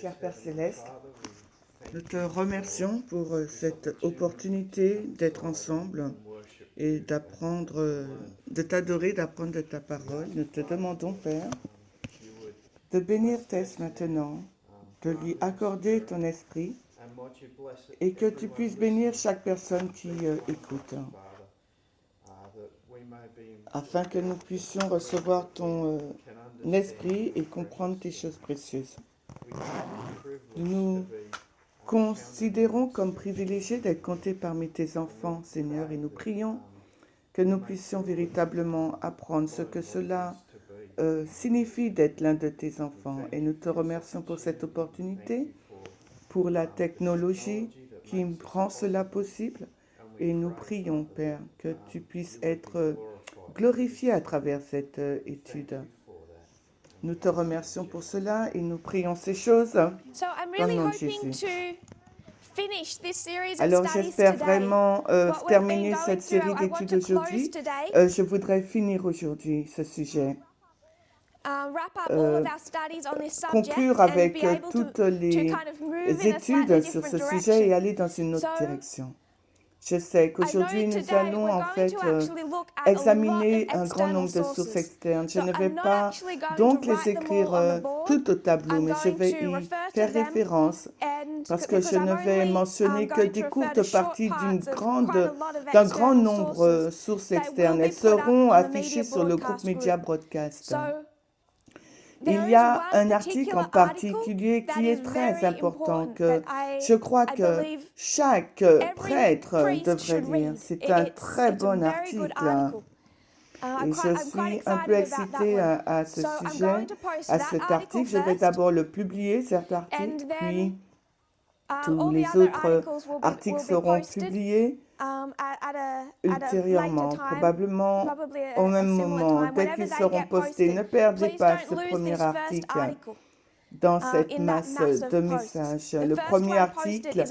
Cher Père Céleste, nous te remercions pour cette opportunité d'être ensemble et d'apprendre, de t'adorer, d'apprendre de ta parole. Nous te demandons, Père, de bénir Tess maintenant, de lui accorder ton esprit et que tu puisses bénir chaque personne qui écoute, afin que nous puissions recevoir ton esprit et comprendre tes choses précieuses. Nous nous considérons comme privilégiés d'être comptés parmi tes enfants, Seigneur, et nous prions que nous puissions véritablement apprendre ce que cela signifie d'être l'un de tes enfants. Et nous te remercions pour cette opportunité, pour la technologie qui rend cela possible. Et nous prions, Père, que tu puisses être glorifié à travers cette étude. Nous te remercions pour cela et nous prions ces choses dans le nom de Jésus. Alors j'espère vraiment terminer cette série d'études aujourd'hui. Je voudrais finir aujourd'hui ce sujet. Conclure avec toutes les études sur ce sujet et aller dans une autre direction. Je sais qu'aujourd'hui, nous allons en fait examiner un grand nombre de sources externes. Je ne vais pas donc les écrire tout au tableau, mais je vais y faire référence parce que je ne vais mentionner que des courtes parties d'un grand nombre de sources externes. Elles seront affichées sur le groupe Media Broadcast. Il y a un article en particulier qui est très important que je crois que chaque prêtre devrait lire. C'est un très bon article. Et je suis un peu excitée à ce sujet, à cet article. Je vais d'abord le publier, cet article, puis tous les autres articles seront publiés ultérieurement, probablement au même moment. Dès qu'ils seront postés, ne perdez pas ce premier article dans cette masse de messages. Le premier article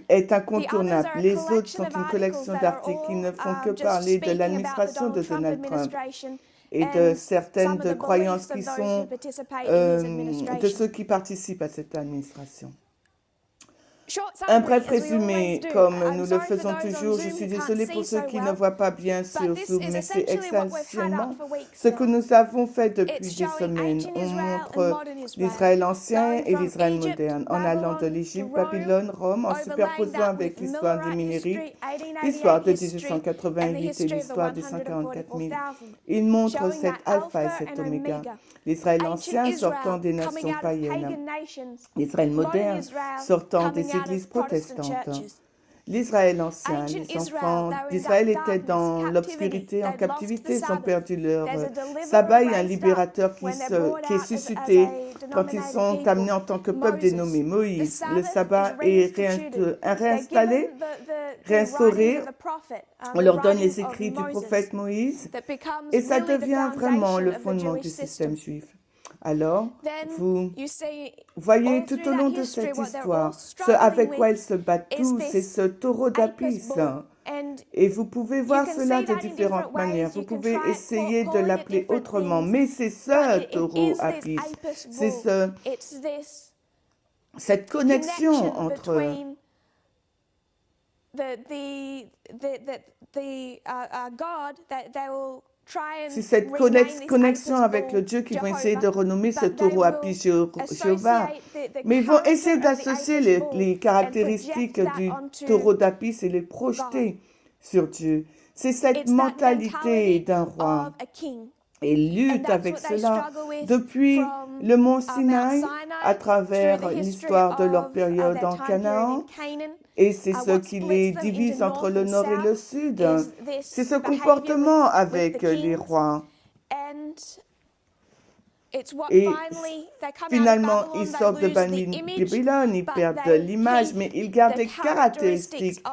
est incontournable. Les autres sont une collection d'articles qui ne font que parler de l'administration de Donald Trump et de certaines croyances qui sont de ceux qui participent à cette administration. Un bref résumé, comme nous le faisons toujours. Je suis désolée pour ceux qui ne voient pas bien sur Zoom, mais c'est essentiellement ce que nous avons fait depuis des semaines. On montre l'Israël ancien et l'Israël moderne, en allant de l'Égypte, Babylone, Rome, en superposant avec l'histoire des Minéries, l'histoire de 1888 et l'histoire des 144 000. Il montre cet alpha et cet oméga. L'Israël ancien sortant des nations païennes, l'Israël moderne sortant des églises protestantes. L'Israël ancien, les enfants d'Israël étaient dans l'obscurité, en captivité, ils ont perdu leur sabbat. Il y a un libérateur qui est suscité quand ils sont amenés en tant que peuple dénommé Moïse. Le sabbat est réinstallé, réinstauré. On leur donne les écrits du prophète Moïse et ça devient vraiment le fondement du système juif. Alors, vous voyez tout au long de cette histoire, ce avec quoi ils se battent tous, c'est ce taureau d'Apis. Et vous pouvez voir cela de différentes manières. Vous pouvez essayer de l'appeler autrement, mais c'est ce taureau Apis. C'est cette connexion entre c'est cette connexion avec le Dieu qui vont essayer de renommer ce taureau Apis Jéhovah. Mais ils vont essayer d'associer les caractéristiques du taureau d'Apis et les projeter sur Dieu. C'est cette mentalité d'un roi. Et lutte avec cela depuis le mont Sinaï à travers l'histoire de leur période en Canaan. Et c'est ce qui les divise entre le nord et le sud. C'est ce comportement avec les rois. Et finalement, ils sortent de Babylone, ils perdent l'image, mais ils gardent les caractéristiques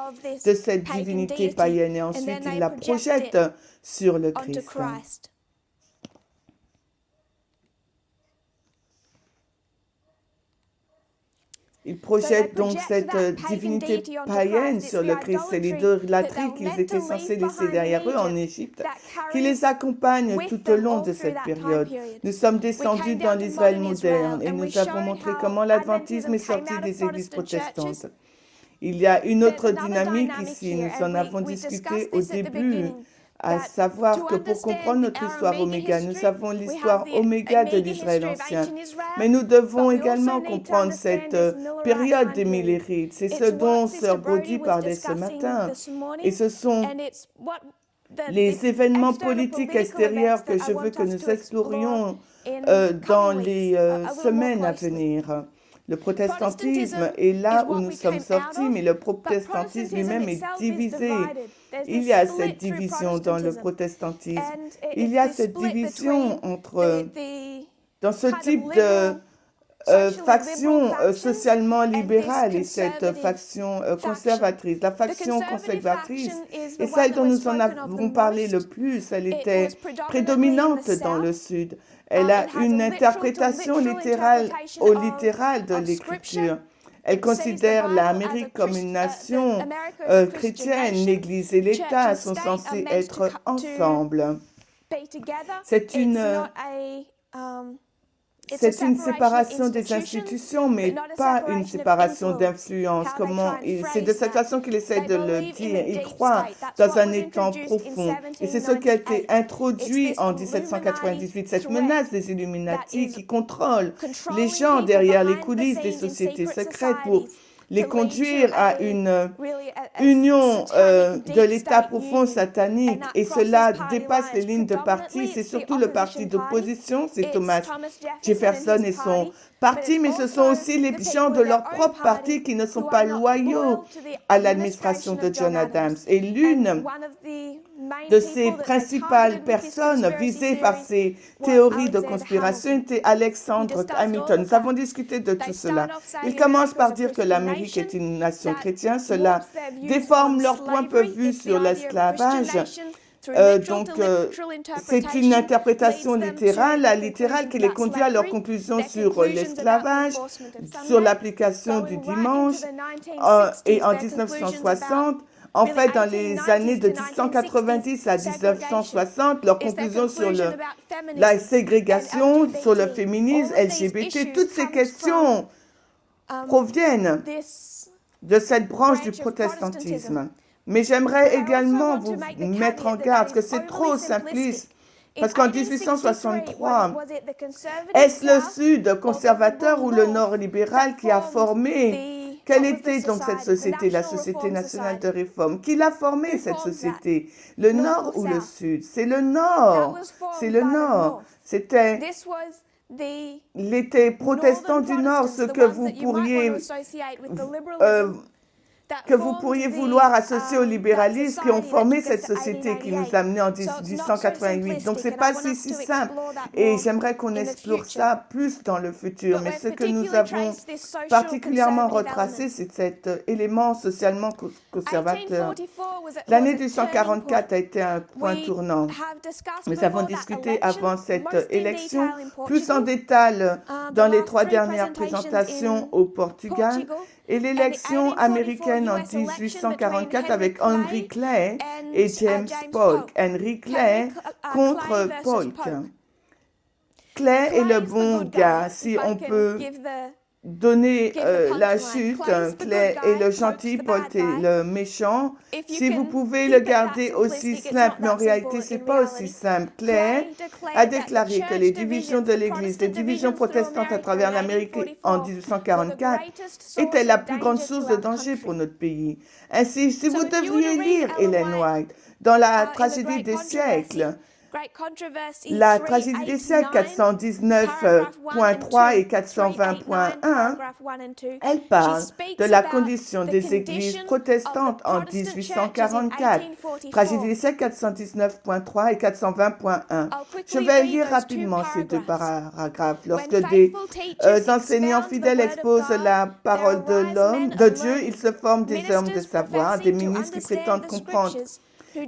de cette divinité païenne et ensuite ils la projettent sur le Christ. Ils projettent donc cette divinité païenne sur le Christ. C'est l'idolâtrie qu'ils étaient censés laisser derrière eux en Égypte, qui les accompagne tout au long de cette période. Nous sommes descendus dans l'Israël moderne et nous avons montré comment l'adventisme est sorti des églises protestantes. Il y a une autre dynamique ici, nous en avons discuté au début, à savoir que pour comprendre notre histoire Oméga, nous avons l'histoire Oméga de l'Israël ancien. Mais nous devons également comprendre cette période des Millérites. C'est ce dont Sœur Brody parlait ce matin. Et ce sont les événements politiques extérieurs que je veux que nous explorions dans les semaines à venir. Le protestantisme est là où nous sommes sortis, mais le protestantisme lui-même est divisé. Il y a cette division dans le protestantisme. Il y a cette division dans ce type de faction socialement libérale et cette faction conservatrice. La faction conservatrice est celle dont nous en avons parlé le plus. Elle était prédominante dans le Sud. Elle a une interprétation littérale de l'Écriture. Elle considère l'Amérique comme une nation chrétienne. L'Église et l'État sont censés être ensemble. C'est une séparation des institutions, mais pas une séparation d'influence. C'est de cette façon qu'il essaie de le dire. Il croit dans un étang profond. Et c'est ce qui a été introduit en 1798, cette menace des Illuminati qui contrôle les gens derrière les coulisses des sociétés secrètes pour les conduire à une union de l'État profond satanique. Et cela dépasse les lignes de parti. C'est surtout le parti d'opposition, c'est Thomas Jefferson et son parti, mais ce sont aussi les gens de leur propre parti qui ne sont pas loyaux à l'administration de John Adams. Et l'une de ces principales personnes visées par ces théories de conspiration était Alexander Hamilton. Nous avons discuté de tout cela. Il commence par dire que l'Amérique est une nation chrétienne. Cela déforme leur point de vue sur l'esclavage. C'est une interprétation littérale qui les conduit à leur conclusion sur l'esclavage, sur l'application du dimanche. Et en 1960, en fait, dans les années de 1890 à 1960, leur conclusion sur la ségrégation, sur le féminisme, LGBT, toutes ces questions proviennent de cette branche du protestantisme. Mais j'aimerais également vous mettre en garde que c'est trop simpliste. Parce qu'en 1863, est-ce le Sud conservateur ou le Nord libéral qui a formé? Quelle était donc cette société, la Société nationale de réforme? Qui l'a formée, cette société? Le Nord ou le Sud? C'est le Nord. C'est le Nord. C'était les protestants du Nord, ce que vous pourriez vouloir associer au libéralisme qui ont formé cette société qui nous a amenés en 1888. Donc, ce n'est pas si simple. Et j'aimerais qu'on explore ça plus dans le futur. Mais ce que nous avons particulièrement retracé, c'est cet élément socialement conservateur. L'année 1844 a été un point tournant. Nous avons discuté avant cette élection, plus en détail dans les 3 dernières présentations au Portugal. Et l'élection américaine en 1844 avec Henry Clay et James Polk. Henry Clay contre Polk. Clay est le bon gars, si on peut donner la chute. Clay est le gentil, Polk est le méchant. Si vous pouvez le garder aussi simple, mais en réalité, ce n'est pas aussi simple. Clay a déclaré que les divisions de l'Église, les divisions protestantes à travers l'Amérique en 1844, étaient la plus grande source de danger pour notre pays. Ainsi, si vous devriez lire Ellen White dans la tragédie des siècles, la tragédie des siècles 419.3 et 420.1, elle parle de la condition des églises protestantes en 1844. Tragédie des siècles 419.3 et 420.1. Je vais lire rapidement ces 2 paragraphes. Lorsque des enseignants fidèles exposent la parole de Dieu, il se forme des hommes de savoir, des ministres qui prétendent comprendre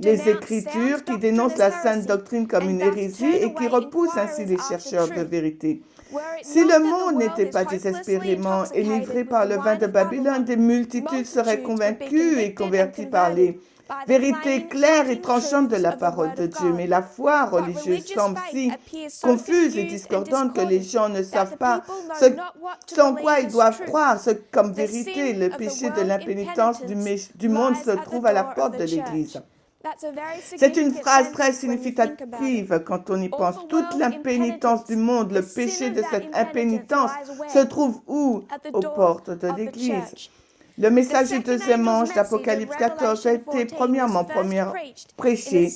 les Écritures, qui dénoncent la sainte doctrine comme une hérésie et qui repoussent ainsi les chercheurs de vérité. Si le monde n'était pas désespérément enivré par le vin de Babylone, des multitudes seraient convaincues et converties par les vérités claires et tranchantes de la parole de Dieu. Mais la foi religieuse semble si confuse et discordante que les gens ne savent pas ce en quoi ils doivent croire, ce comme vérité. Le péché de l'impénitence du monde se trouve à la porte de l'Église. C'est une phrase très significative quand on y pense. Toute l'impénitence du monde, le péché de cette impénitence se trouve où? Aux portes de l'Église. Le message du deuxième ange d'Apocalypse 14 a été premièrement prêché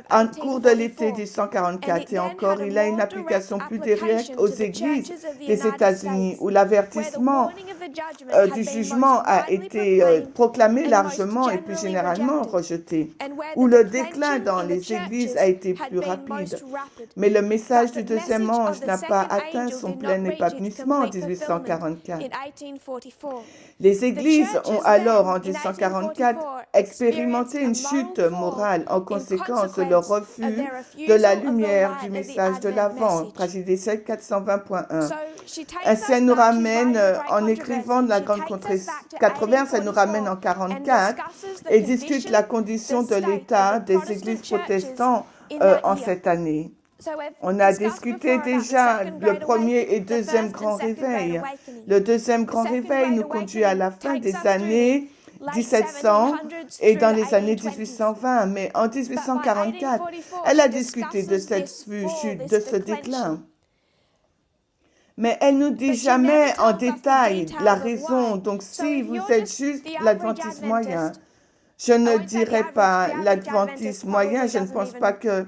en cours de l'été 1844 et encore il a une application plus directe aux églises des États-Unis où l'avertissement du jugement a été proclamé largement et plus généralement rejeté, où le déclin dans les églises a été plus rapide. Mais le message du deuxième ange n'a pas atteint son plein épanouissement en 1844. Les églises ont alors, en 1844, expérimenté une chute morale en conséquence de leur refus de la lumière du message de l'Avent, tragédie 420.1. Ainsi, elle nous ramène, en écrivant de la Grande Controverse, elle nous ramène en 44 et discute la condition de l'état des églises protestantes en cette année. On a discuté déjà le premier et deuxième grand réveil. Le deuxième grand réveil nous conduit à la fin des années 1700 et dans les années 1820. Mais en 1844, elle a discuté de cette chute, de ce déclin. Mais elle ne nous dit jamais en détail la raison. Donc si vous êtes juste l'adventiste moyen, je ne dirais pas l'adventiste moyen, je ne pense pas que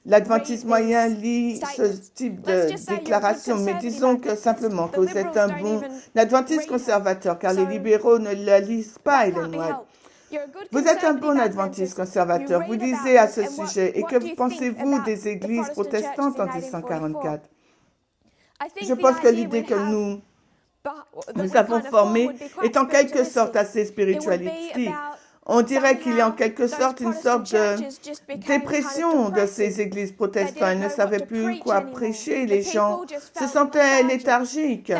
l'adventiste moyen lit ce type de déclaration, mais disons que simplement que vous êtes un bon adventiste conservateur, car les libéraux ne la lisent pas, Ellen White. Vous êtes un bon adventiste conservateur, vous lisez à ce sujet, et que pensez-vous des églises protestantes en 1844? Je pense que l'idée que nous avons formée est en quelque sorte assez spiritualistique. On dirait qu'il y a en quelque sorte une sorte de dépression de ces églises protestantes. Elles ne savaient plus quoi prêcher. Les gens se sentaient léthargiques.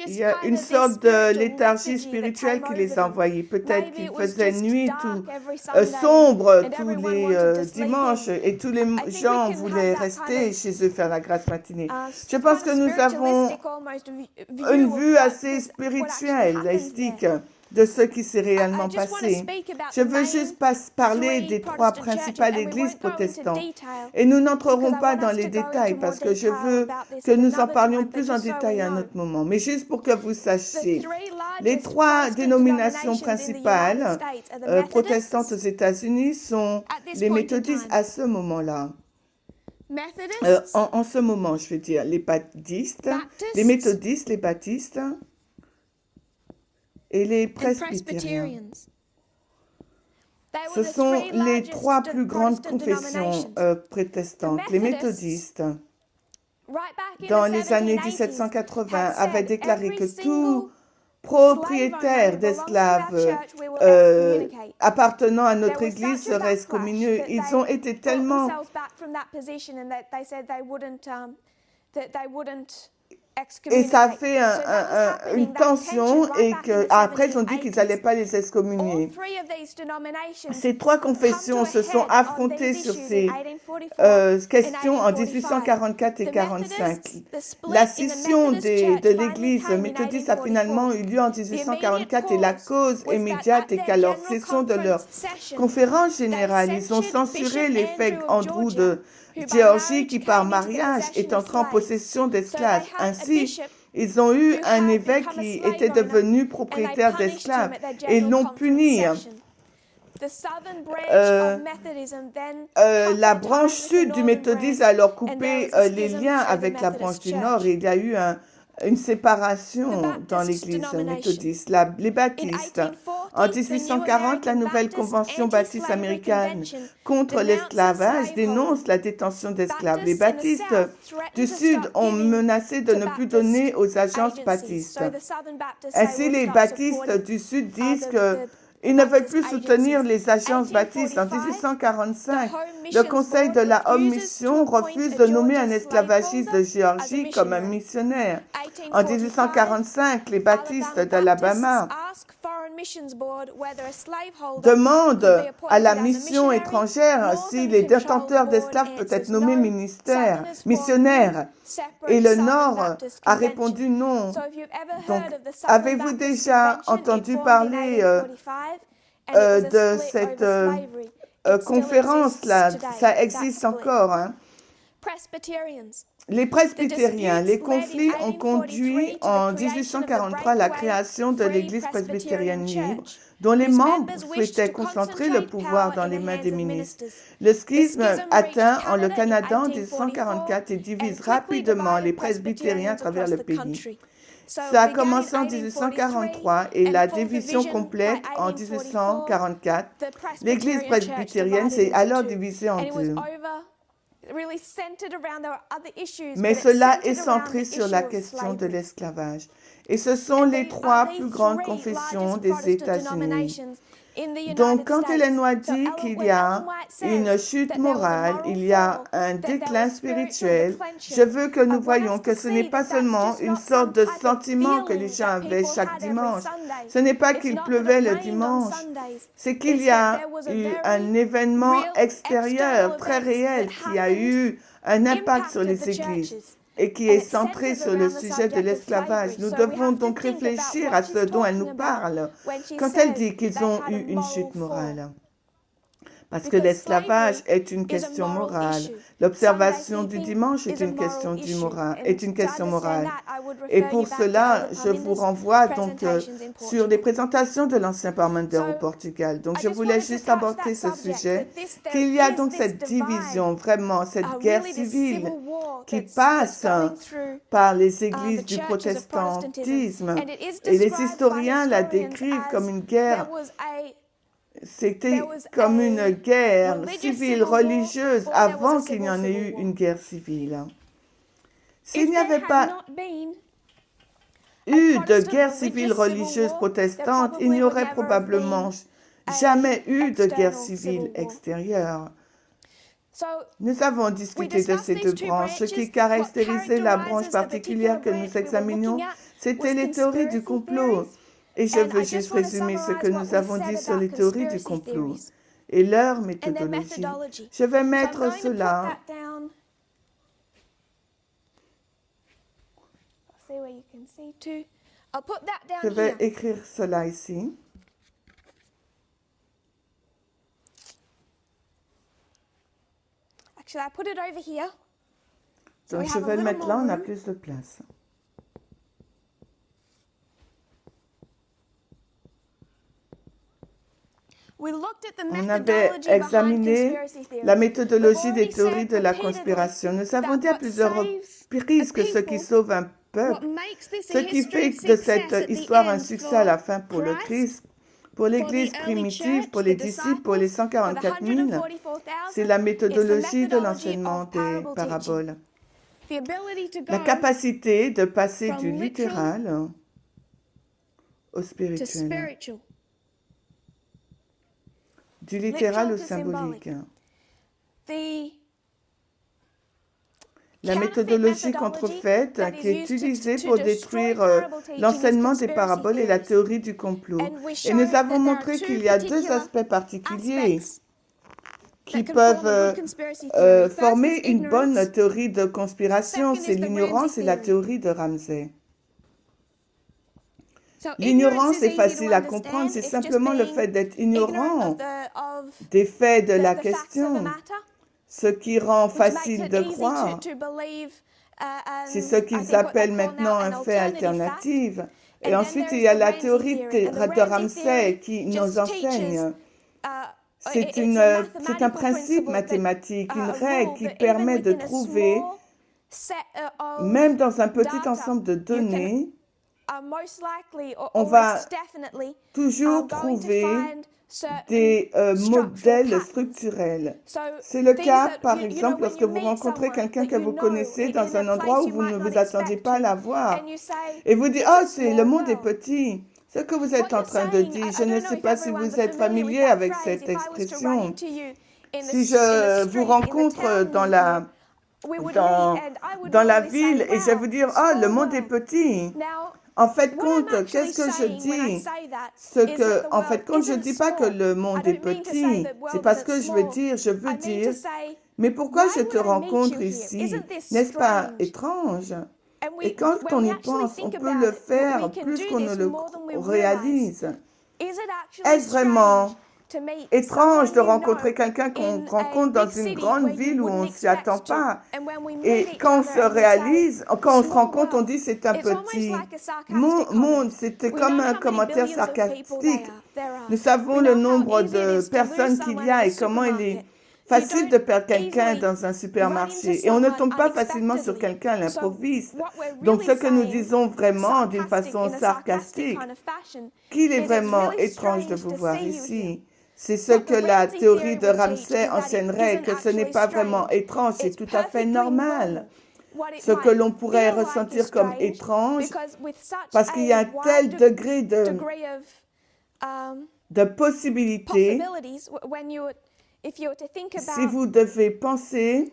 Il y a une sorte de léthargie spirituelle qui les a envoyés. Peut-être qu'il faisait nuit sombre tous les dimanches et tous les gens voulaient rester chez eux faire la grasse matinée. Je pense que nous avons une vue assez spirituelle, laïque, de ce qui s'est réellement passé. Je veux juste parler des trois principales églises protestantes. Et nous n'entrerons pas dans les détails parce que je veux que nous en parlions plus en détail à un autre moment. Mais juste pour que vous sachiez, les trois dénominations principales protestantes aux États-Unis sont les méthodistes à ce moment-là. En ce moment, je veux dire, les baptistes, les méthodistes, les baptistes, et les presbytériens. Ce sont les trois plus grandes confessions protestantes. Les méthodistes, dans les années 1780, avaient déclaré que tout propriétaire d'esclaves appartenant à notre Église serait excommunié. Ils ont été tellement... Et ça a fait une tension et après ils ont dit qu'ils n'allaient pas les excommunier. Ces trois confessions se sont affrontées sur ces questions en 1844 et 45. La scission de l'Église méthodiste a finalement eu lieu en 1844 et la cause immédiate est qu'à leur session de leur conférence générale, ils ont censuré l'évêque Andrew de Géorgie qui par mariage est entré en possession d'esclaves. Ainsi, ils ont eu un évêque qui était devenu propriétaire d'esclaves et l'ont puni. La branche sud du méthodisme a alors coupé les liens avec la branche du nord et il y a eu une séparation dans l'Église méthodiste. Les baptistes, en 1840, la nouvelle convention baptiste américaine contre l'esclavage dénonce la détention d'esclaves. Les baptistes du Sud ont menacé de ne plus donner aux agences baptistes. Ainsi, les baptistes du Sud disent qu'ils ne veulent plus soutenir les agences baptistes. En 1845, le Conseil de la Home Mission refuse de nommer un esclavagiste de Géorgie comme un missionnaire. En 1845, les baptistes d'Alabama demandent à la mission étrangère si les détenteurs d'esclaves peuvent être nommés missionnaires. Et le Nord a répondu non. Donc, avez-vous déjà entendu parler de cette conférence-là? Ça existe encore. Hein? Les presbytériens, les conflits ont conduit en 1843 à la création de l'Église presbytérienne libre, dont les membres souhaitaient concentrer le pouvoir dans les mains des ministres. Le schisme atteint le Canada en 1844 et divise rapidement les presbytériens à travers le pays. Ça a commencé en 1843 et la division complète en 1844. L'Église presbytérienne s'est alors divisée en deux. Mais cela est centré sur la question de l'esclavage. Et ce sont les trois plus grandes confessions des États-Unis. Donc, quand Ellen White dit qu'il y a une chute morale, il y a un déclin spirituel, je veux que nous voyions que ce n'est pas seulement une sorte de sentiment que les gens avaient chaque dimanche. Ce n'est pas qu'il pleuvait le dimanche. C'est qu'il y a eu un événement extérieur très réel qui a eu un impact sur les églises et qui est centré sur le sujet de l'esclavage. Nous devons donc réfléchir à ce dont elle nous parle quand elle dit qu'ils ont eu une chute morale. Parce que l'esclavage est une question morale. L'observation du dimanche est une question morale. Et pour cela, je vous renvoie donc sur les présentations de l'ancien Parmenter au Portugal. Donc, je voulais juste aborder ce sujet, qu'il y a donc cette division, vraiment, cette guerre civile qui passe par les églises du protestantisme. Et les historiens la décrivent comme une guerre. C'était comme une guerre civile religieuse avant qu'il n'y en ait eu une guerre civile. S'il n'y avait pas eu de guerre civile religieuse protestante, il n'y aurait probablement jamais eu de guerre civile extérieure. Nous avons discuté de ces deux branches. Ce qui caractérisait la branche particulière que nous examinions, c'était les théories du complot. Et je veux juste résumer ce que nous avons dit sur les théories du complot et leur méthodologie. Je vais mettre cela. Je vais écrire cela ici. Donc, je vais le mettre là, on a plus de place. On avait examiné la méthodologie des théories de la conspiration. Nous avons dit à plusieurs reprises que ce qui sauve un peuple, ce qui fait de cette histoire un succès à la fin pour le Christ, pour l'Église primitive, pour les disciples, pour les 144 000, c'est la méthodologie de l'enseignement des paraboles. La capacité de passer du littéral au spirituel. Du littéral au symbolique. La méthodologie contrefaite qui est utilisée pour détruire l'enseignement des paraboles et la théorie du complot. Et nous avons montré qu'il y a deux aspects particuliers qui peuvent former une bonne théorie de conspiration. C'est l'ignorance et la théorie de Ramsey. L'ignorance est facile à comprendre, c'est simplement le fait d'être ignorant des faits de la question, ce qui rend facile de croire. C'est ce qu'ils appellent maintenant un fait alternatif. Et ensuite, il y a la théorie de Ramsey qui nous enseigne. C'est un principe mathématique, une règle qui permet de trouver même dans un petit ensemble de données, on va toujours trouver des modèles structurels. C'est le cas, par exemple, lorsque vous rencontrez quelqu'un que vous connaissez dans un endroit où vous ne vous attendiez pas à la voir. Et vous dites, « Oh, le monde est petit ». Ce que vous êtes en train de dire, je ne sais pas si vous êtes familier avec cette expression. Si je vous rencontre dans la ville et je vais vous dire, « Oh, le monde est petit ». En fait, compte, qu'est-ce que je dis? En fait, compte, je ne dis pas que le monde est petit. C'est parce que je veux dire, mais pourquoi je te rencontre ici? N'est-ce pas étrange? Et quand on y pense, on peut le faire plus qu'on ne le réalise. Est-ce vraiment étrange de rencontrer quelqu'un qu'on rencontre dans une grande ville où on ne s'y attend pas? Et quand on se rend compte, on dit c'est un petit monde. C'était comme un commentaire sarcastique. Nous savons le nombre de personnes qu'il y a et comment il est facile de perdre quelqu'un dans un supermarché. Et on ne tombe pas facilement sur quelqu'un à l'improviste. Donc ce que nous disons vraiment d'une façon sarcastique, qu'il est vraiment étrange de vous voir ici. C'est ce que la théorie de Ramsay enseignerait, que ce n'est pas vraiment étrange, c'est tout à fait normal. Ce que l'on pourrait ressentir comme étrange, parce qu'il y a un tel degré de possibilités. Si vous devez penser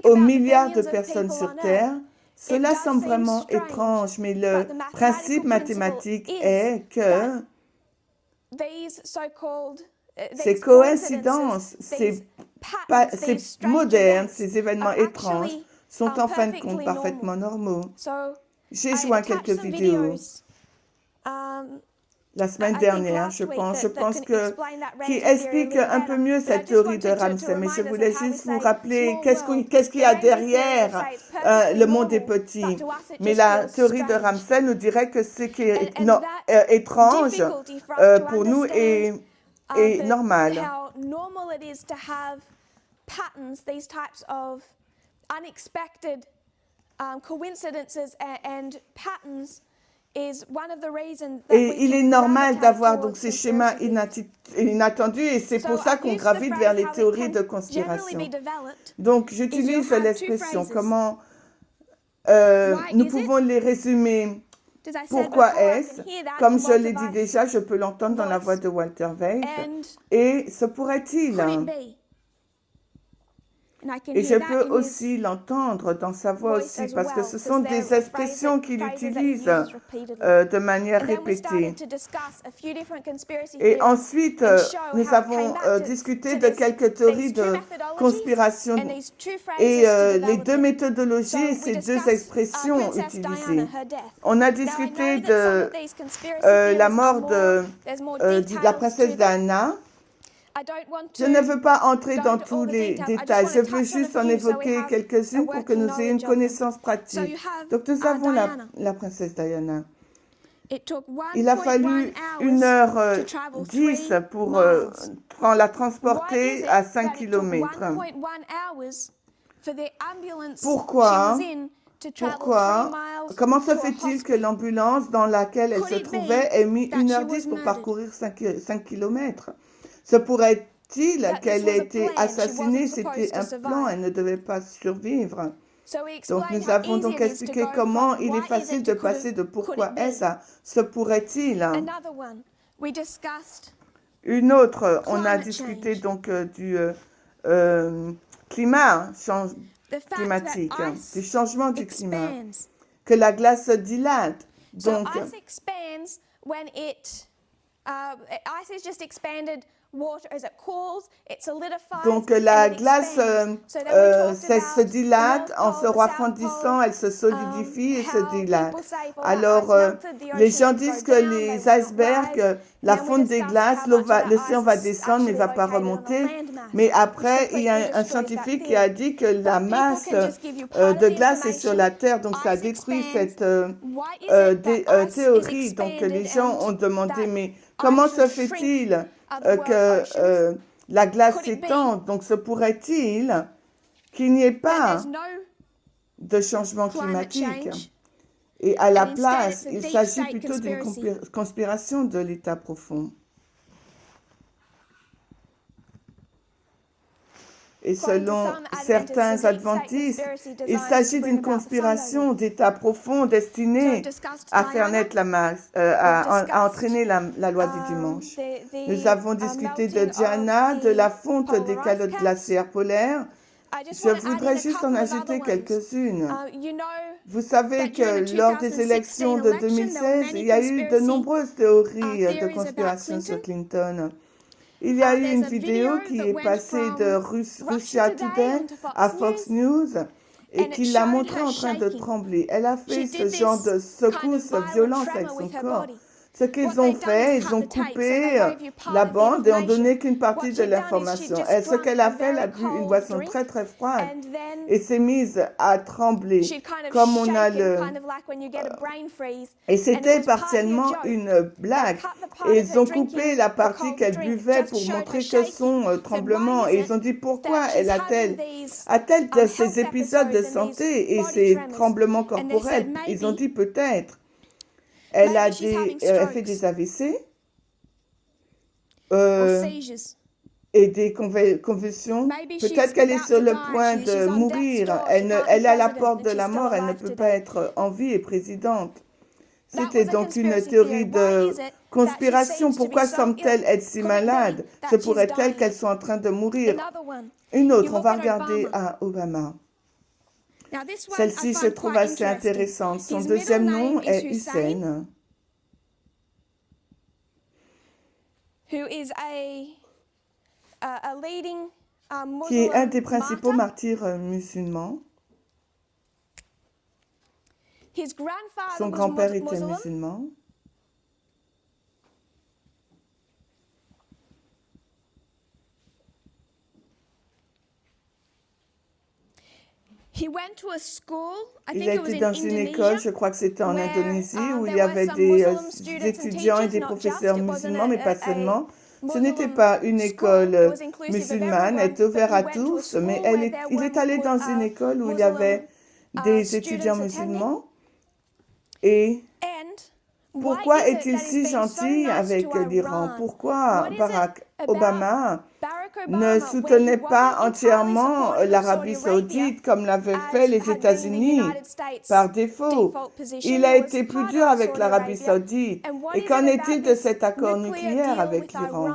aux milliards de personnes sur Terre, cela semble vraiment étrange, mais le principe mathématique est que ces coïncidences, ces modernes, ces événements étranges sont en fin de compte parfaitement normaux. J'ai joint quelques vidéos la semaine dernière, je pense qui explique un peu mieux cette théorie de Ramsay. Mais je voulais juste vous rappeler qu'est-ce qu'il y a derrière le monde est petit. Mais la théorie de Ramsay nous dirait que ce qui est étrange pour nous est normal. Et il est normal d'avoir donc ces schémas inattendus et c'est pour ça qu'on gravite vers les théories de conspiration. Donc j'utilise l'expression, comment nous pouvons les résumer. Pourquoi est-ce? Comme je l'ai dit déjà, je peux l'entendre dans la voix de Walter Veith. Et se pourrait-il? Et je peux aussi l'entendre dans sa voix aussi, parce que ce sont des expressions qu'il utilise de manière répétée. Et ensuite, nous avons discuté de quelques théories de conspiration et les deux méthodologies et ces deux expressions utilisées. On a discuté de la mort de la princesse Diana. Je ne veux pas entrer dans tous les détails, je veux juste en évoquer quelques-unes pour que nous ayons une connaissance pratique. Donc nous avons la princesse Diana. Il a fallu 1h10 pour la transporter à 5 km. Pourquoi? Comment se fait-il que l'ambulance dans laquelle elle se trouvait ait mis 1h10 pour parcourir 5 km? Se pourrait-il qu'elle ait été assassinée? C'était un plan, elle ne devait pas survivre. Donc nous avons donc expliqué comment il est facile de passer de pourquoi est-ce à se pourrait-il. Une autre, on a discuté donc du climat climatique, du changement du climat, que la glace se dilate. Donc, donc la glace se dilate en se refroidissant, elle se solidifie et se dilate. Alors les gens disent que les icebergs, la fonte des glaces, l'océan va descendre mais ne va pas remonter. Mais après, il y a un scientifique qui a dit que la masse de glace est sur la Terre, donc ça détruit cette théorie. Donc les gens ont demandé, mais comment se fait-il que la glace s'étende? Donc se pourrait-il qu'il n'y ait pas de changement climatique. Et à la place, il s'agit plutôt d'une conspiration de l'État profond. Et selon certains adventistes, il s'agit d'une conspiration d'État profond destinée à faire naître la masse, à entraîner la loi du dimanche. Nous avons discuté de Diana, de la fonte des calottes glaciaires polaires. Je voudrais juste en ajouter quelques-unes. Vous savez que lors des élections de 2016, il y a eu de nombreuses théories de conspiration sur Clinton. Il y a eu une vidéo qui est passée de Russia Today à Fox News et qui l'a montrée en train de trembler. Elle a fait ce genre de secousse violente avec son corps. Ce qu'ils ont fait, ils ont coupé la bande et ont donné qu'une partie de l'information. Et ce qu'elle a fait, elle a bu une boisson très très froide et s'est mise à trembler comme on a le... Et c'était partiellement une blague. Et ils ont coupé la partie qu'elle buvait pour montrer que son tremblement. Et ils ont dit pourquoi elle a-t-elle de ces épisodes de santé et ces tremblements corporels. Ils ont dit peut-être. Elle fait des AVC et des convulsions. Peut-être qu'elle est sur le point de mourir. Elle est à la porte de la mort. Elle ne peut pas être en vie et présidente. C'était donc une théorie de conspiration. Pourquoi semble-t-elle être si malade? Se pourrait-elle qu'elle soit en train de mourir? Une autre, on va regarder à Obama. Celle-ci, je trouve assez intéressante. Son deuxième nom est Hussein, qui est un des principaux martyrs musulmans. Son grand-père était musulman. Il a été dans une école, je crois que c'était en Indonésie, où il y avait des étudiants et des professeurs musulmans, mais pas seulement. Ce n'était pas une école musulmane, elle était ouverte à tous, mais il est allé dans une école où il y avait des étudiants musulmans. Et pourquoi est-il si gentil avec l'Iran? Pourquoi Barack Obama ne soutenait pas entièrement l'Arabie saoudite comme l'avaient fait les États-Unis par défaut? Il a été plus dur avec l'Arabie saoudite. Et qu'en est-il de cet accord nucléaire avec l'Iran?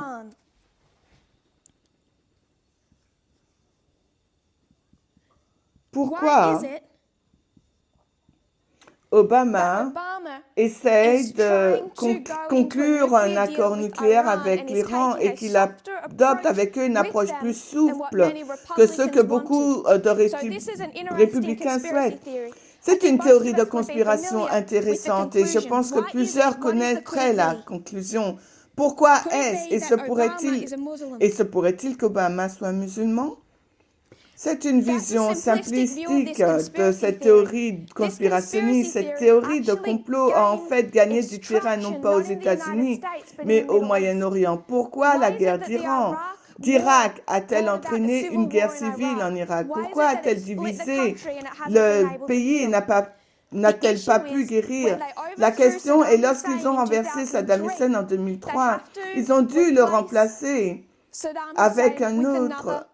Pourquoi Obama essaye de conclure un accord nucléaire avec l'Iran et qu'il adopte avec eux une approche plus souple que ce que beaucoup de républicains souhaitent? C'est une théorie de conspiration intéressante et je pense que plusieurs connaîtraient la conclusion. Pourquoi est-ce? Et se pourrait-il qu'Obama soit musulman? C'est une vision simplistique de cette théorie conspirationniste. Cette théorie de complot a en fait gagné du terrain non pas aux États-Unis, mais au Moyen-Orient. Pourquoi la guerre d'Irak a-t-elle entraîné une guerre civile en Irak? Pourquoi a-t-elle divisé le pays et n'a-t-elle pas pu guérir? La question est, lorsqu'ils ont renversé Saddam Hussein en 2003, ils ont dû le remplacer avec un autre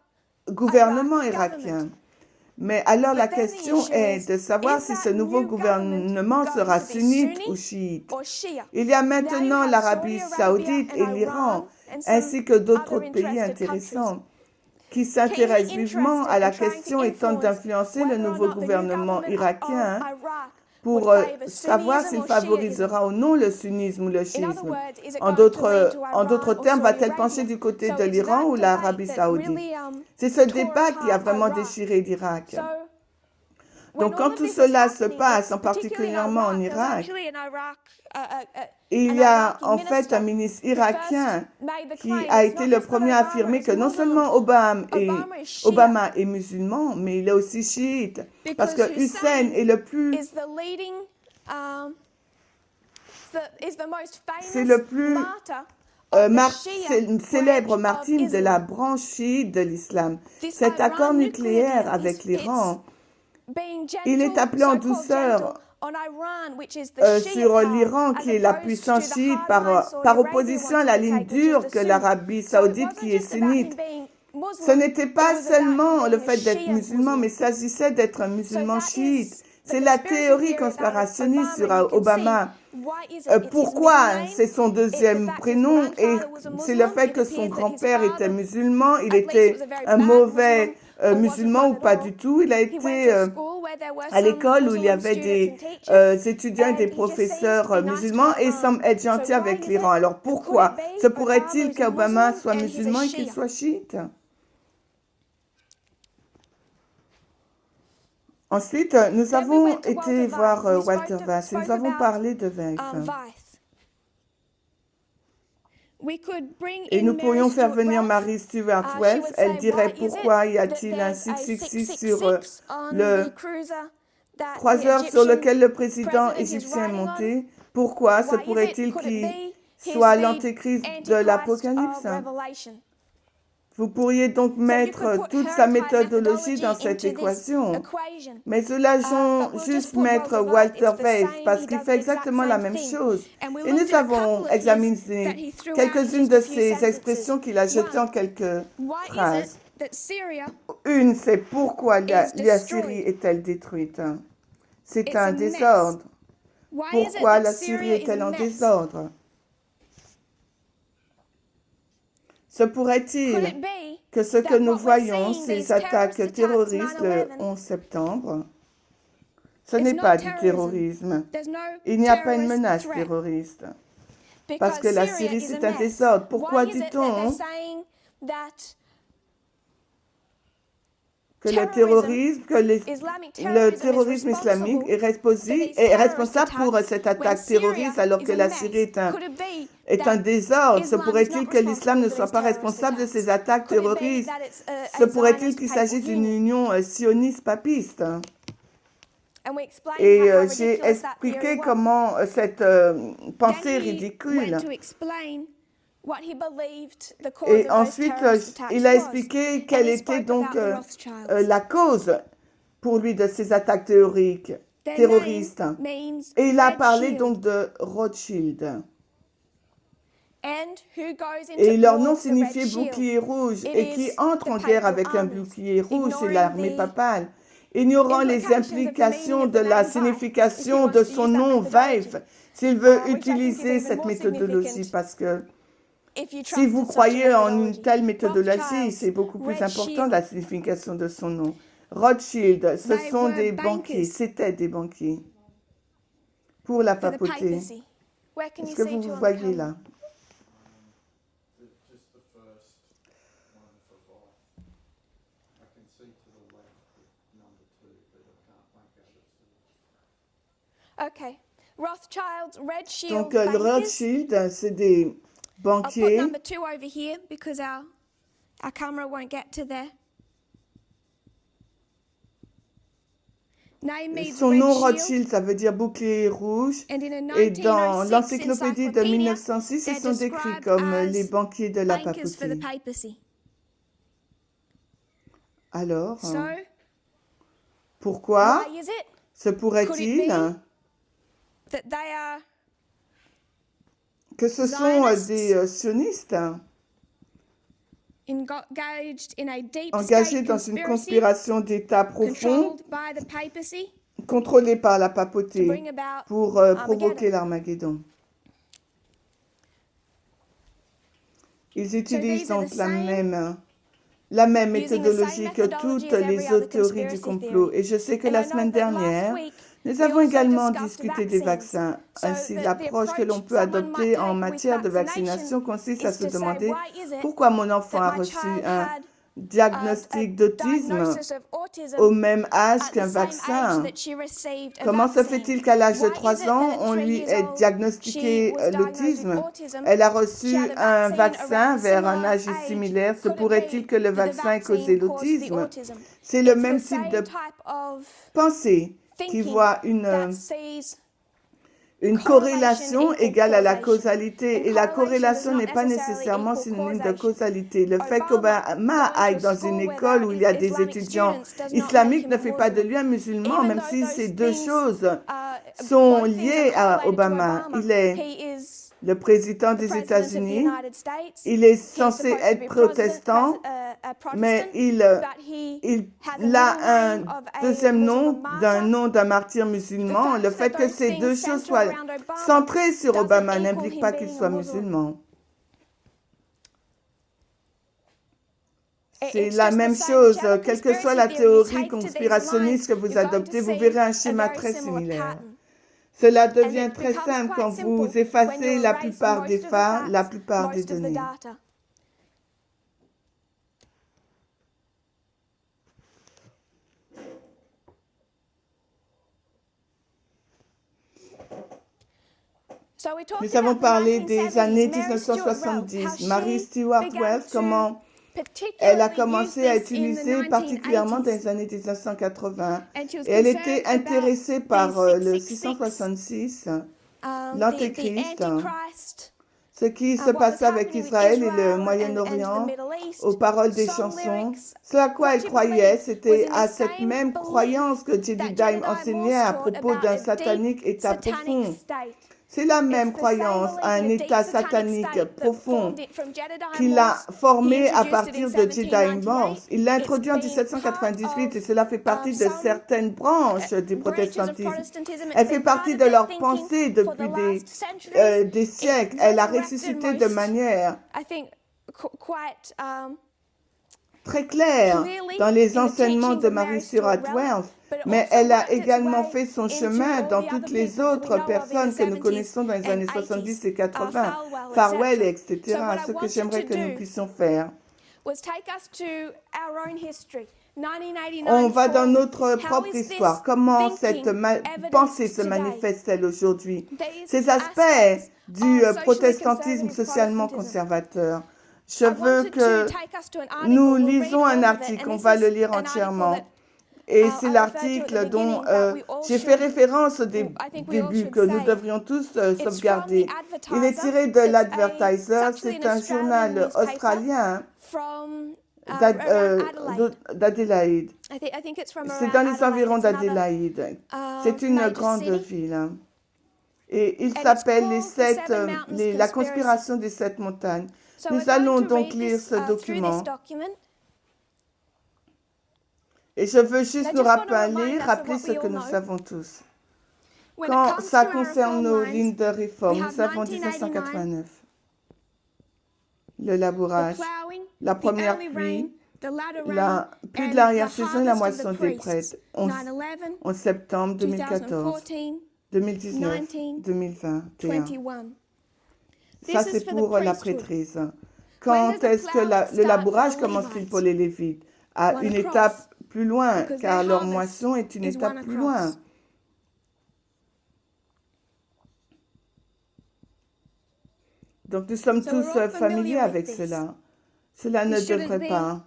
gouvernement irakien. Mais alors la question est de savoir si ce nouveau gouvernement sera sunnite ou chiite. Il y a maintenant l'Arabie saoudite et l'Iran, ainsi que d'autres pays intéressants, qui s'intéressent vivement à la question et tentent d'influencer le nouveau gouvernement irakien pour savoir s'il favorisera ou non le sunnisme ou le chiisme. En d'autres termes, va-t-elle pencher du côté de l'Iran ou l'Arabie saoudite? C'est ce débat qui a vraiment déchiré l'Irak. Donc quand tout cela se passe, en particulièrement en Irak, il y a en fait un ministre irakien qui a été le premier à affirmer que non seulement Obama est musulman, mais il est aussi chiite. Parce que Hussein est le plus... C'est le plus célèbre martyr de la branche chiite de l'islam. Cet accord nucléaire avec l'Iran Il est appelé en douceur sur l'Iran, qui est la puissance chiite, par opposition à la ligne dure que l'Arabie saoudite, qui est sunnite. Ce n'était pas seulement le fait d'être musulman, mais il s'agissait d'être un musulman chiite. C'est la théorie conspirationniste sur Obama. Pourquoi c'est son deuxième prénom? Et c'est le fait que son grand-père était musulman. Il était un mauvais musulman ou pas du tout. Il a été à l'école où il y avait des étudiants et des professeurs musulmans et il semble être gentil avec l'Iran. Alors pourquoi se pourrait-il qu'Obama soit musulman et qu'il soit chiite? Ensuite, nous avons été voir Walter Weiss et nous avons parlé de Weiss. Et nous pourrions faire venir Mary Stuart Wells. Elle dirait pourquoi y a-t-il un 666 sur le croiseur sur lequel le président égyptien est monté? Pourquoi se pourrait-il qu'il soit l'antéchrist de l'Apocalypse? Vous pourriez donc mettre toute sa méthodologie dans cette équation. Mais ceux-là vont juste mettre Walter Weiss parce qu'il fait exactement la même chose. Et nous avons examiné quelques-unes de ces expressions qu'il a jetées en quelques phrases. Une, c'est pourquoi la Syrie est-elle détruite? C'est un désordre. Pourquoi la Syrie est-elle en désordre? Se pourrait-il que ce que nous voyons, ces attaques terroristes le 11 septembre, ce n'est pas du terrorisme. Il n'y a pas une menace terroriste. Parce que la Syrie, c'est un désordre. Pourquoi dit-on que le terrorisme islamique est responsable pour cette attaque terroriste alors que la Syrie est un désordre? Se pourrait-il que l'islam ne soit pas responsable de ces attaques terroristes? Se pourrait-il qu'il s'agisse d'une union sioniste-papiste? Et j'ai expliqué comment cette pensée est ridicule. Et ensuite, il a expliqué quelle était donc la cause pour lui de ces attaques terroristes. Et il a parlé donc de Rothschild. Et leur nom signifiait bouclier rouge. Et qui entre en guerre avec un bouclier rouge, c'est l'armée papale. Ignorant les implications de la signification de son nom, Weiss, s'il veut utiliser cette méthodologie, parce que si vous croyez en une telle méthodologie, c'est beaucoup plus important la signification de son nom. Rothschild, ce sont des banquiers, c'étaient des banquiers pour la papauté. Est-ce que vous voyez là? Donc, le Rothschild, c'est des banquier. Son nom Rothschild, ça veut dire bouclier rouge. Et dans l'encyclopédie de 1906, ils sont décrits comme les banquiers de la papauté. Alors, pourquoi se pourrait-il que ce sont des sionistes engagés dans une conspiration d'État profond, contrôlée par la papauté, pour provoquer l'Armageddon. Ils utilisent donc la même méthodologie que toutes les autres théories du complot. Et je sais que la semaine dernière, nous avons également discuté des vaccins. Ainsi, l'approche que l'on peut adopter en matière de vaccination consiste à se demander pourquoi mon enfant a reçu un diagnostic d'autisme au même âge qu'un vaccin. Comment se fait-il qu'à l'âge de 3 ans, on lui ait diagnostiqué l'autisme? Elle a reçu un vaccin vers un âge similaire. Se pourrait-il que le vaccin ait causé l'autisme? C'est le même type de pensée qui voit Une corrélation égale à la causalité, et la corrélation n'est pas nécessairement synonyme de causalité. Le fait qu'Obama aille dans une école où il y a des étudiants islamiques ne fait pas de lui un musulman, même si ces deux choses sont liées à Obama. Il est le président des États-Unis, il est censé être protestant, mais il a un deuxième nom d'un martyr musulman. Le fait que ces deux choses soient centrées sur Obama n'implique pas qu'il soit musulman. C'est la même chose, quelle que soit la théorie conspirationniste que vous adoptez, vous verrez un schéma très similaire. Cela devient très simple quand vous effacez la plupart des faits, la plupart des données. Nous avons parlé des années 1970. Mary Stuart Wells, comment elle a commencé à utiliser particulièrement dans les années 1980. Et elle était intéressée par le 666, l'Antéchrist, ce qui se passait avec Israël et le Moyen-Orient, aux paroles des chansons. Ce à quoi elle croyait, c'était à cette même croyance que J.D. Dime enseignait à propos d'un satanique état profond. C'est la même croyance à un état satanique profond qu'il a formé à partir de J.D. Morse. Il l'a introduit en 1798 et cela fait partie de certaines branches du protestantisme. Elle fait partie de leur pensée depuis des siècles. Elle a ressuscité de manière très claire dans les enseignements de Mary Stuart Wells. Mais elle a également fait son chemin dans toutes les autres personnes que nous connaissons dans les années 70 et 80, Farwell, etc. Ce que j'aimerais que nous puissions faire. On va dans notre propre histoire. Comment cette pensée se manifeste-t-elle aujourd'hui? Ces aspects du protestantisme socialement conservateur. Je veux que nous lisons un article, on va le lire entièrement. Et c'est l'article dont j'ai fait référence au début, que nous devrions tous sauvegarder. Il est tiré de l'Advertiser, c'est un journal australien d'Adélaïde. C'est dans les environs d'Adélaïde. C'est une grande ville. Et il s'appelle la conspiration des 7 montagnes. Nous allons donc lire ce document. Et je veux juste nous rappeler ce que nous savons tous. Quand ça concerne nos lignes de réforme, nous avons 1989. Le labourage, la première pluie, la pluie de l'arrière-saison et la moisson des prêtres. 11 septembre 2014, 2019, 2021. Ça, c'est pour la prêtrise. Quand est-ce que le labourage commence-t-il pour les Lévites? À une étape plus loin, car leur moisson est une étape plus loin. Donc nous sommes tous familiers avec cela. Cela ne devrait pas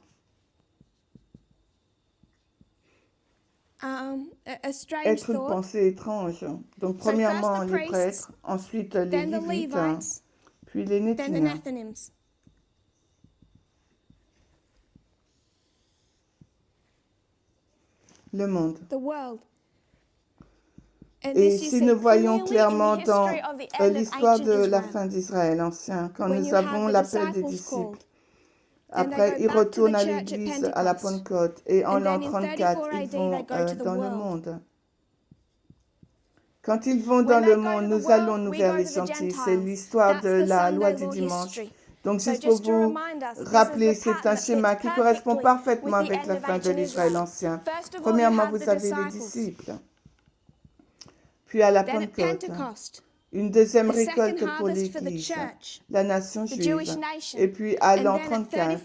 être une pensée étrange. Donc premièrement les prêtres, ensuite les Lévites, puis les Néthiniens. Le monde. Et si nous voyons clairement dans l'histoire de la fin d'Israël ancien, quand nous avons l'appel des disciples, après ils retournent à l'église à la Pentecôte, et en l'an 34, ils vont dans le monde. Quand ils vont dans le monde, nous allons vers les gentils. C'est l'histoire de la loi du dimanche. Donc, juste pour vous rappeler, c'est un schéma qui correspond parfaitement avec la fin de l'Israël ancien. Premièrement, vous avez les disciples. Puis à la Pentecôte, une deuxième récolte pour l'Église, la nation juive. Et puis à l'an 34,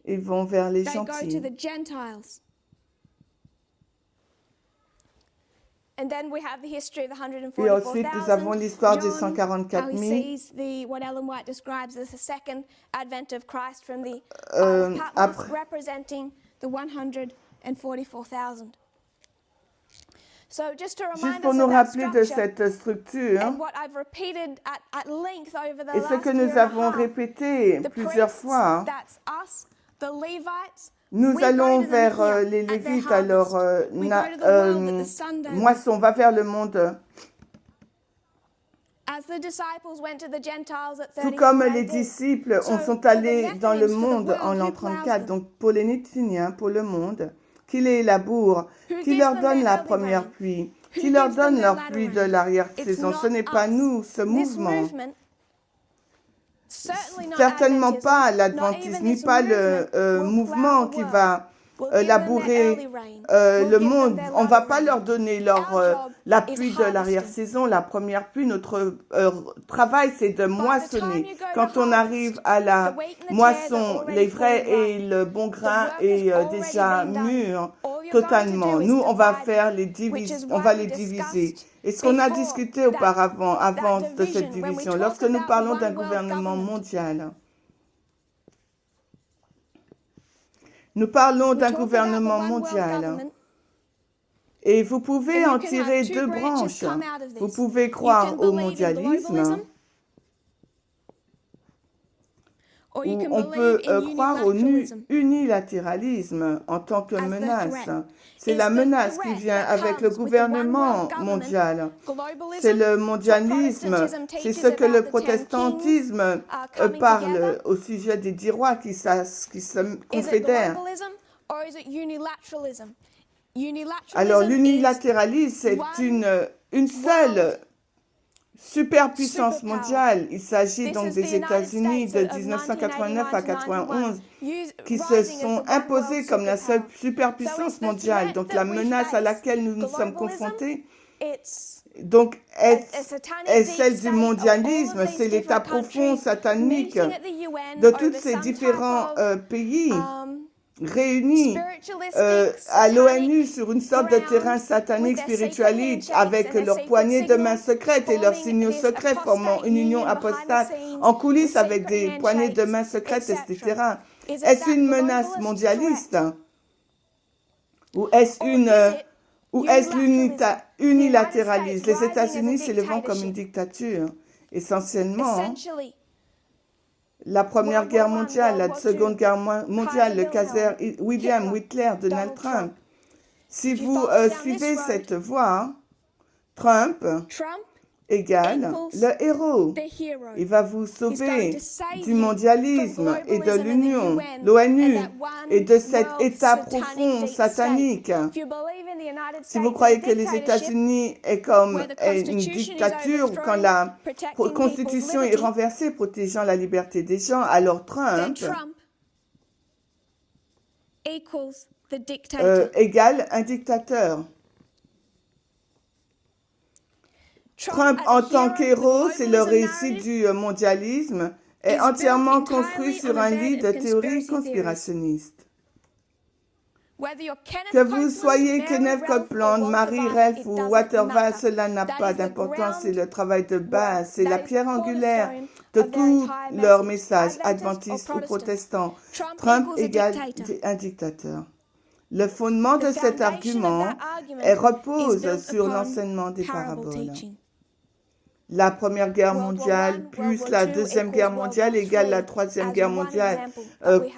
ils vont vers les gentils. Et ensuite, nous avons l'histoire des 144 000. Juste pour nous rappeler de cette structure, et ce que nous avons répété plusieurs fois, nous allons vers les Lévites, alors moisson, va vers le monde. Tout comme les disciples sont allés dans le monde en l'an 34, donc pour les Néthiniens, pour le monde, qui les laboure, qui leur donne la première pluie, qui leur donne leur pluie de l'arrière-saison. Ce n'est pas nous, ce mouvement. Certainement pas l'adventisme, ni pas le mouvement qui va labourer le monde. On ne va pas leur donner la pluie de l'arrière-saison, la première pluie. Notre travail, c'est de moissonner. Quand on arrive à la moisson, les vrais et le bon grain est déjà mûr totalement. Nous, on va faire les diviser. Et ce qu'on a discuté auparavant, avant de cette division, lorsque nous parlons d'un gouvernement mondial, nous parlons d'un gouvernement mondial. Et vous pouvez en tirer deux branches. Vous pouvez croire au mondialisme, ou on peut croire au unilatéralisme en tant que menace. C'est la menace qui vient avec le gouvernement mondial. C'est le mondialisme. C'est ce que le protestantisme parle au sujet des 10 rois qui se confédèrent. Alors l'unilatéralisme, c'est une seule superpuissance mondiale. Il s'agit donc des États-Unis de 1989 à 91 qui se sont imposés comme la seule superpuissance mondiale. Donc la menace à laquelle nous nous sommes confrontés donc est celle du mondialisme. C'est l'état profond satanique de tous ces différents pays réunis à l'ONU sur une sorte de terrain satanique spiritualiste avec leurs poignées de main secrètes et leurs signaux secrets formant une union apostate en coulisses avec des poignées de main secrètes, etc. Est-ce une menace mondialiste ou est-ce unilatéraliste? Les États-Unis s'élevant comme une dictature, essentiellement. La Première Guerre mondiale, la Seconde Guerre mondiale, le Kaiser William, Hitler, Donald Trump. Si vous suivez cette voie, Trump égale le héros. Il va vous sauver du mondialisme et de l'ONU et de cet état profond satanique. Si vous croyez que les États-Unis est comme une dictature, quand la Constitution est renversée protégeant la liberté des gens, alors Trump égale un dictateur. Trump en tant qu'héros, c'est le récit du mondialisme, est entièrement construit sur un lit de théories conspirationnistes. Que vous soyez Kenneth Copeland, Marie Ralph ou Waterval, cela n'a pas d'importance, c'est le travail de base, c'est la pierre angulaire de tout leur message, adventiste ou protestant. Trump égale un dictateur. Le fondement de cet argument repose sur l'enseignement des paraboles. La Première Guerre mondiale plus la Deuxième Guerre mondiale égale la Troisième Guerre mondiale,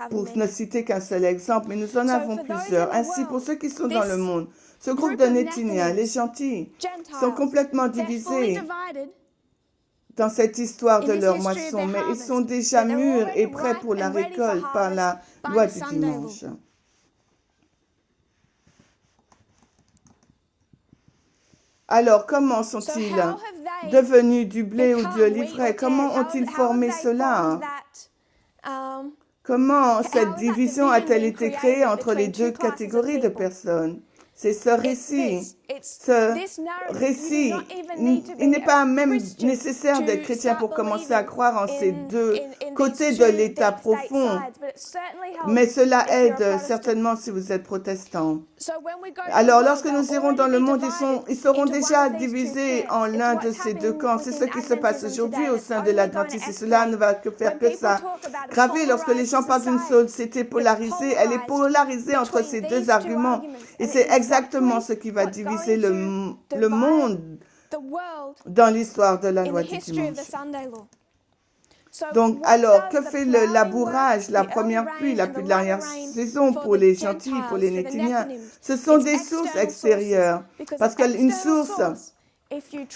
pour ne citer qu'un seul exemple, mais nous en avons plusieurs. Ainsi, pour ceux qui sont dans le monde, ce groupe de Néthiniens, les gentils, sont complètement divisés dans cette histoire de leur moisson, mais ils sont déjà mûrs et prêts pour la récolte par la loi du dimanche. Alors, comment sont-ils devenus du blé ou de l'ivraie? Comment ont-ils formé cela? Comment cette division a-t-elle été créée entre les deux catégories de personnes? C'est ce récit. Il n'est pas même nécessaire d'être chrétien pour commencer à croire en ces deux côtés de l'état profond, mais cela aide certainement si vous êtes protestant. Alors, lorsque nous irons dans le monde, ils seront déjà divisés en l'un de ces deux camps. C'est ce qui se passe aujourd'hui au sein de l'Adventisme, et cela ne va que faire que ça. Gravé, lorsque les gens parlent d'une société polarisée, elle est polarisée entre ces deux arguments, et c'est exactement ce qui va diviser diviser le monde dans l'histoire de la loi du dimanche. Donc, alors, que fait le labourage, la première pluie, la pluie de l'arrière-saison pour les gentils, pour les Néthiniens? Ce sont des sources extérieures. Parce qu'une source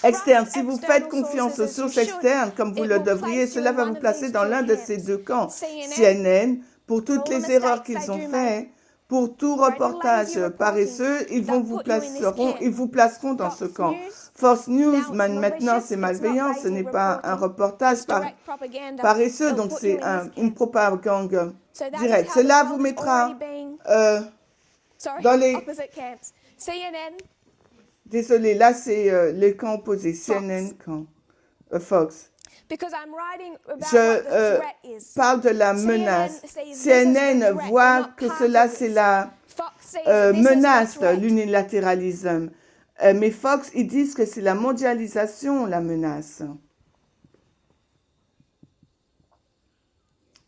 externe, si vous faites confiance aux sources externes, comme vous le devriez, cela va vous placer dans l'un de ces deux camps. CNN, pour toutes les erreurs qu'ils ont faites, pour tout reportage paresseux, ils vous placeront dans ce camp. Fox News, maintenant, c'est malveillant, ce n'est pas un reportage paresseux, donc c'est une propagande directe. Cela vous mettra dans les... Désolé, là, c'est les camps opposés, CNN, Fox. Je parle de la menace. CNN voit que cela, c'est la menace, l'unilatéralisme. Mais Fox, ils disent que c'est la mondialisation, la menace.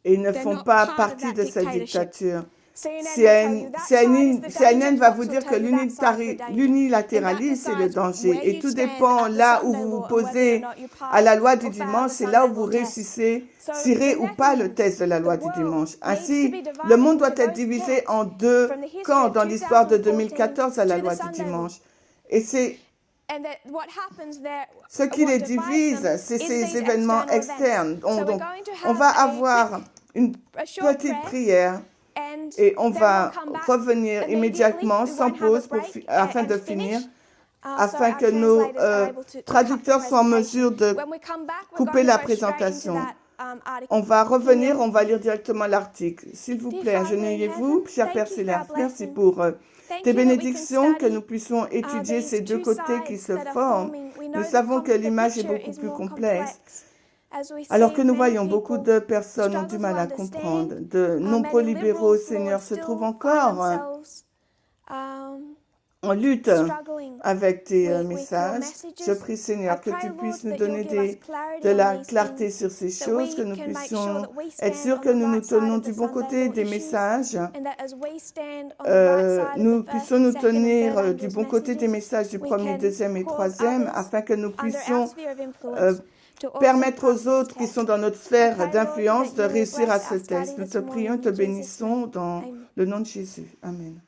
Et ils ne font pas partie de cette dictature. CNN va vous dire que l'unilatéralisme, c'est le danger. Et tout dépend là où vous vous posez à la loi du dimanche, c'est là où vous réussirez ou pas le test de la loi du dimanche. Ainsi, le monde doit être divisé en deux camps dans l'histoire de 2014 à la loi du dimanche. Et c'est ce qui les divise, c'est ces événements externes. Donc, on va avoir une petite prière. Et on va revenir immédiatement, sans pause, afin de finir, afin que nos traducteurs soient en mesure de couper la présentation. On va revenir, on va lire directement l'article. S'il vous plaît, agenouillez-vous, cher Père Céleste. Merci pour tes bénédictions, que nous puissions étudier ces deux côtés qui se forment. Nous savons que l'image est beaucoup plus complexe. Alors que nous voyons beaucoup de personnes ont du mal à comprendre, de nombreux libéraux, Seigneur, se trouvent encore en lutte avec tes messages. Je prie, Seigneur, que tu puisses nous donner de la clarté sur ces choses, que nous puissions être sûrs que nous nous tenons du bon côté des messages, nous puissions nous tenir du bon côté des messages du premier, deuxième et troisième, afin que nous puissions permettre aux autres qui sont dans notre sphère d'influence de réussir à ce test. Nous te prions, te bénissons dans le nom de Jésus. Amen.